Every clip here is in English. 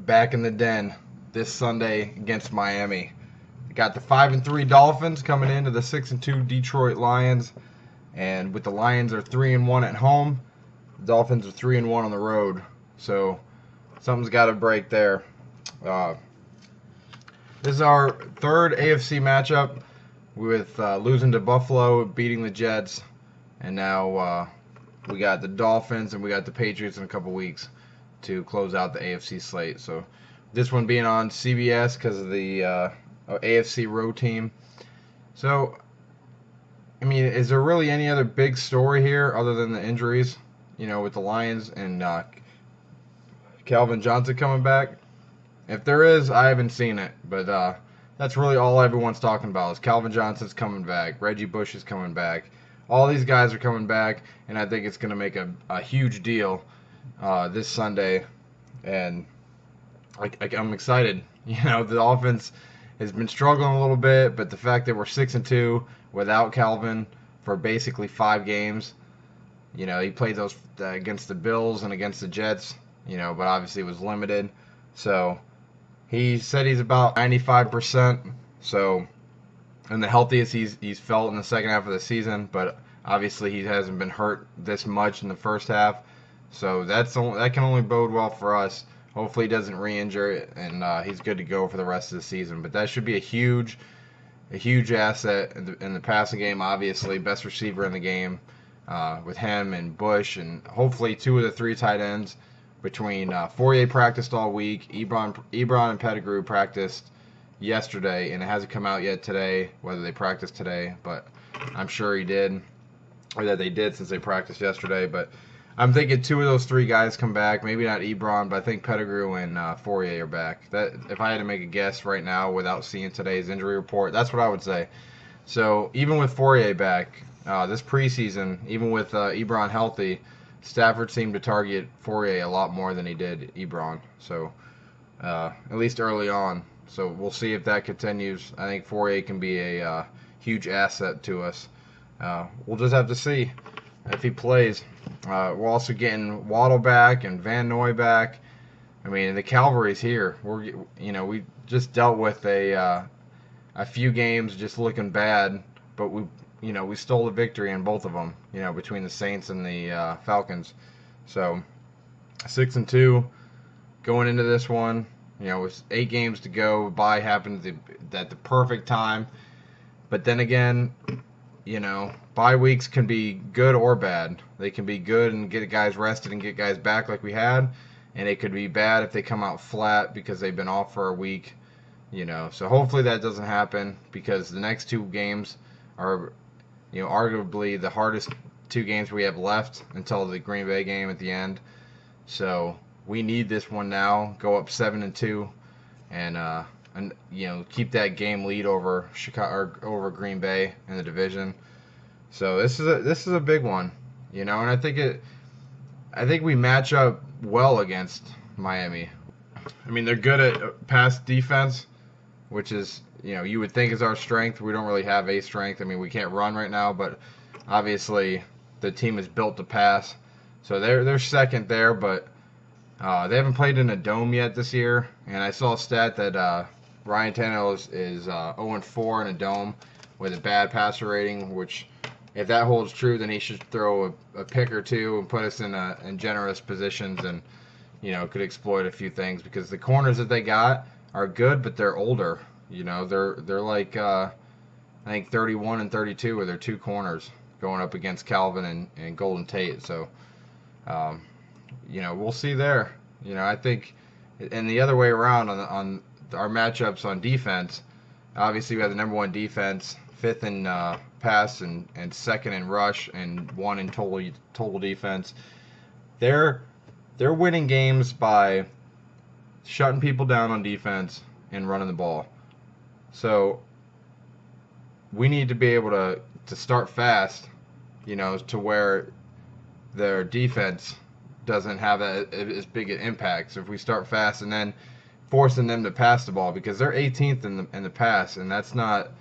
back in the den this Sunday against Miami. We got the 5-3 Dolphins coming into the 6-2 Detroit Lions, and with the Lions are 3-1 at home, the Dolphins are 3-1 on the road. So something's got to break there. This is our third AFC matchup, with losing to Buffalo, beating the Jets, and now we got the Dolphins and we got the Patriots in a couple weeks to close out the AFC slate. So this one being on CBS because of the AFC road team. So, I mean, is there really any other big story here other than the injuries, with the Lions and Calvin Johnson coming back? If there is, I haven't seen it, but that's really all everyone's talking about is Calvin Johnson's coming back, Reggie Bush is coming back. All these guys are coming back, and I think it's going to make a huge deal this Sunday, and I'm excited. The offense has been struggling a little bit, but the fact that we're 6-2 without Calvin for basically 5 games, he played those against the Bills and against the Jets, but obviously it was limited. So he said he's about 95%. So, and the healthiest he's felt in the second half of the season, but obviously he hasn't been hurt this much in the first half. So that can only bode well for us. Hopefully he doesn't re-injure and he's good to go for the rest of the season. But that should be a huge asset in the passing game. Obviously, best receiver in the game with him and Bush, and hopefully 2 of the 3 tight ends. Between Fourier practiced all week, Ebron and Pettigrew practiced yesterday, and it hasn't come out yet today whether they practiced today, but I'm sure he did, or that they did since they practiced yesterday. But I'm thinking 2 of those 3 guys come back. Maybe not Ebron, but I think Pettigrew and Fourier are back. That, if I had to make a guess right now without seeing today's injury report, that's what I would say. So even with Fourier back this preseason, even with Ebron healthy, Stafford seemed to target Fourier a lot more than he did Ebron. So at least early on. So we'll see if that continues. I think Fourier can be a huge asset to us. We'll just have to see if he plays. We're also getting Waddle back and Van Noy back. I mean, the cavalry's here. We just dealt with a few games just looking bad, but we stole the victory in both of them. Between the Saints and the Falcons. So 6-2 going into this one. With 8 games to go, bye happened at the perfect time. But then again, bye weeks can be good or bad. They can be good and get guys rested and get guys back like we had, and it could be bad if they come out flat because they've been off for a week. So hopefully that doesn't happen, because the next 2 games are, arguably the hardest 2 games we have left until the Green Bay game at the end. So we need this one now, go up 7-2, and keep that game lead over Chicago or over Green Bay in the division. So this is a big one, and I think we match up well against Miami. I mean, they're good at pass defense, which is, you would think is our strength. We don't really have a strength. I mean, we can't run right now, but obviously the team is built to pass. So they're second there, but they haven't played in a dome yet this year. And I saw a stat that Ryan Tannehill is 0-4 in a dome with a bad passer rating, which, if that holds true, then he should throw a pick or 2 and put us in generous positions, and could exploit a few things, because the corners that they got are good, but they're older. They're like I think 31 and 32 are their 2 corners going up against Calvin and Golden Tate. So we'll see there. I think, and the other way around on our matchups on defense, obviously we have the number 1 defense, 5th in pass and 2nd in rush, and 1 in total defense. They're winning games by shutting people down on defense and running the ball. So we need to be able to start fast, to where their defense doesn't have as big an impact. So if we start fast and then forcing them to pass the ball, because they're 18th in the pass, and that's not,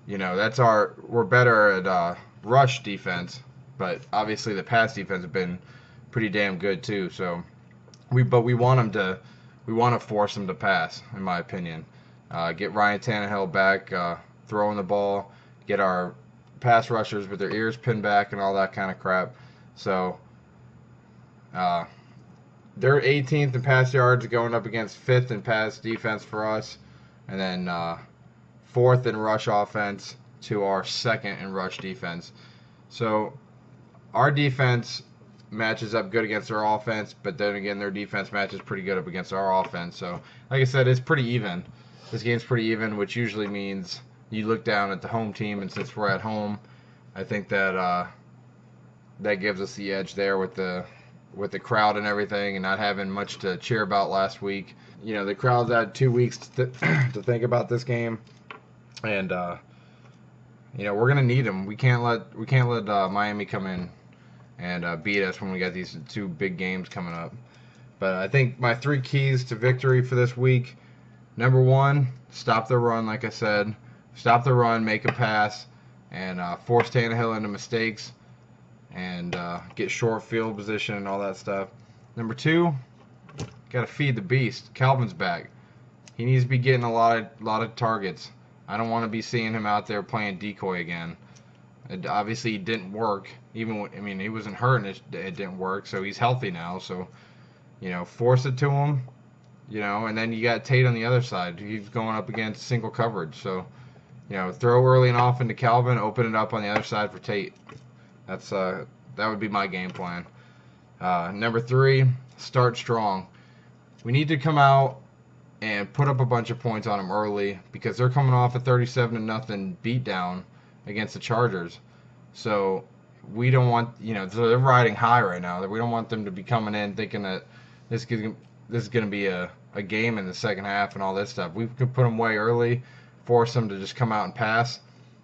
we're better at rush defense, but obviously the pass defense has been pretty damn good too. So we want them to we want to force them to pass, in my opinion. Get Ryan Tannehill back, throwing the ball, get our pass rushers with their ears pinned back and all that kind of crap. So uh, they're 18th in pass yards, going up against 5th in pass defense for us, and then 4th in rush offense to our 2nd in rush defense. So our defense matches up good against their offense, but then again, their defense matches pretty good up against our offense. So, like I said, it's pretty even. This game's pretty even, which usually means you look down at the home team, and since we're at home, I think that that gives us the edge there with the crowd and everything, and not having much to cheer about last week. You know, the crowd's had 2 weeks to think about this game, and you know, we're gonna need them. We can't let Miami come in and beat us when we got these 2 big games coming up. But I think my 3 keys to victory for this week: number 1, stop the run. Like I said, stop the run, make a pass, and force Tannehill into mistakes, and get short field position and all that stuff. Number 2, gotta feed the beast. Calvin's back. He needs to be getting a lot of targets. I don't want to be seeing him out there playing decoy again. It obviously didn't work. Even when, I mean, he wasn't hurt and it didn't work. So he's healthy now. So, you know, force it to him. You know, and then you got Tate on the other side. He's going up against single coverage. So, you know, throw early and often to Calvin, open it up on the other side for Tate. That's that would be my game plan. Number 3, start strong. We need to come out and put up a bunch of points on them early, because they're coming off a 37-0 beatdown against the Chargers. So we don't want, you know, so they're riding high right now. We don't want them to be coming in thinking that this is going to be a game in the second half and all this stuff. We can put them way early, force them to just come out and pass.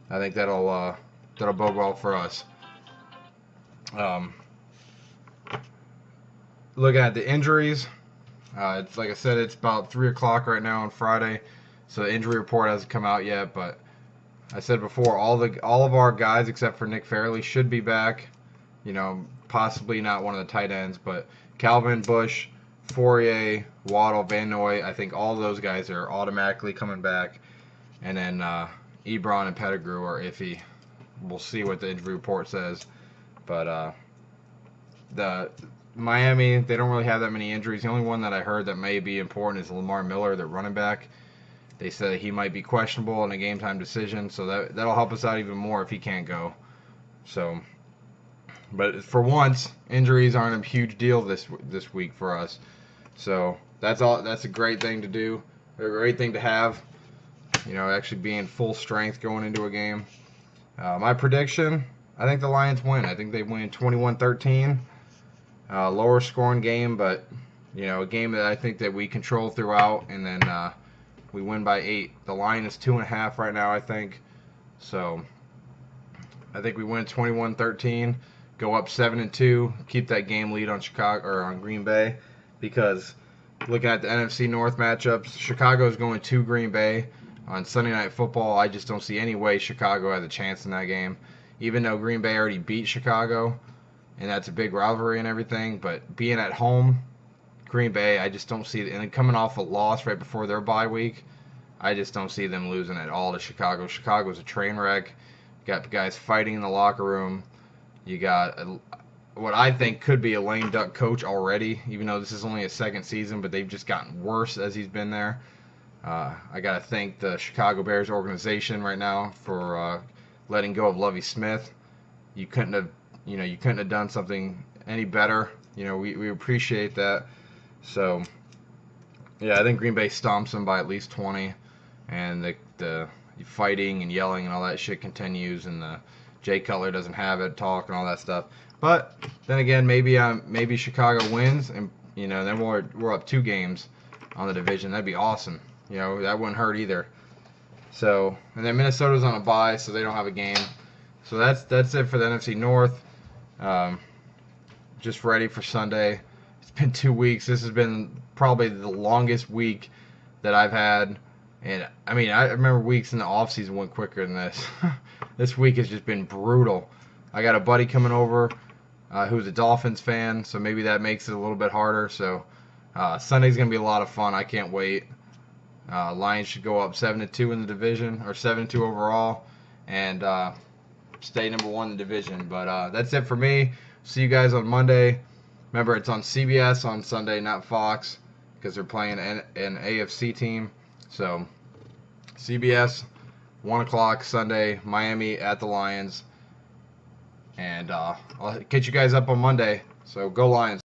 I think that'll bode well for us. Looking at the injuries, it's like I said, it's about 3 o'clock right now on Friday, so the injury report hasn't come out yet. But I said before, all of our guys except for Nick Fairley should be back. You know, possibly not one of the tight ends, but Calvin, Bush, Fourier, Waddle, Van Noy, I think all those guys are automatically coming back. And then Ebron and Pettigrew are iffy. We'll see what the injury report says. But the Miami, they don't really have that many injuries. The only one that I heard that may be important is Lamar Miller, the running back. They said he might be questionable in a game-time decision, so that'll help us out even more if he can't go. So, but for once, injuries aren't a huge deal this week for us. So that's all. That's a great thing to do, a great thing to have. You know, actually being full strength going into a game. My prediction: I think the Lions win. I think they win 21-13. Lower scoring game, but you know, a game that I think that we control throughout, and then we win by 8. The line is 2.5 right now, I think. So I think we win 21-13, go up 7-2, keep that game lead on Chicago or on Green Bay, because looking at the NFC North matchups, Chicago is going to Green Bay on Sunday Night Football. I just don't see any way Chicago has a chance in that game, even though Green Bay already beat Chicago. And that's a big rivalry and everything, but being at home, Green Bay, I just don't see it. And then coming off a loss right before their bye week, I just don't see them losing at all to Chicago. Chicago's a train wreck. You got guys fighting in the locker room. You got what I think could be a lame duck coach already, even though this is only his 2nd season, but they've just gotten worse as he's been there. I got to thank the Chicago Bears organization right now for letting go of Lovie Smith. You couldn't have done something any better. You know, we appreciate that. So, yeah, I think Green Bay stomps them by at least 20, and the fighting and yelling and all that shit continues, and the Jay Cutler doesn't have it, talk and all that stuff. But then again, maybe Chicago wins, and you know, then we're up 2 games on the division. That'd be awesome. You know, that wouldn't hurt either. So, and then Minnesota's on a bye, so they don't have a game. So that's it for the NFC North. Just ready for Sunday. It's been 2 weeks. This has been probably the longest week that I've had. And, I mean, I remember weeks in the offseason went quicker than this. This week has just been brutal. I got a buddy coming over who's a Dolphins fan, so maybe that makes it a little bit harder. So Sunday's going to be a lot of fun. I can't wait. Lions should go up 7-2 in the division, or 7-2 overall, and stay number 1 in the division. But that's it for me. See you guys on Monday. Remember, it's on CBS on Sunday, not Fox, because they're playing an AFC team. So, CBS, 1 o'clock Sunday, Miami at the Lions. And I'll catch you guys up on Monday. So, go Lions.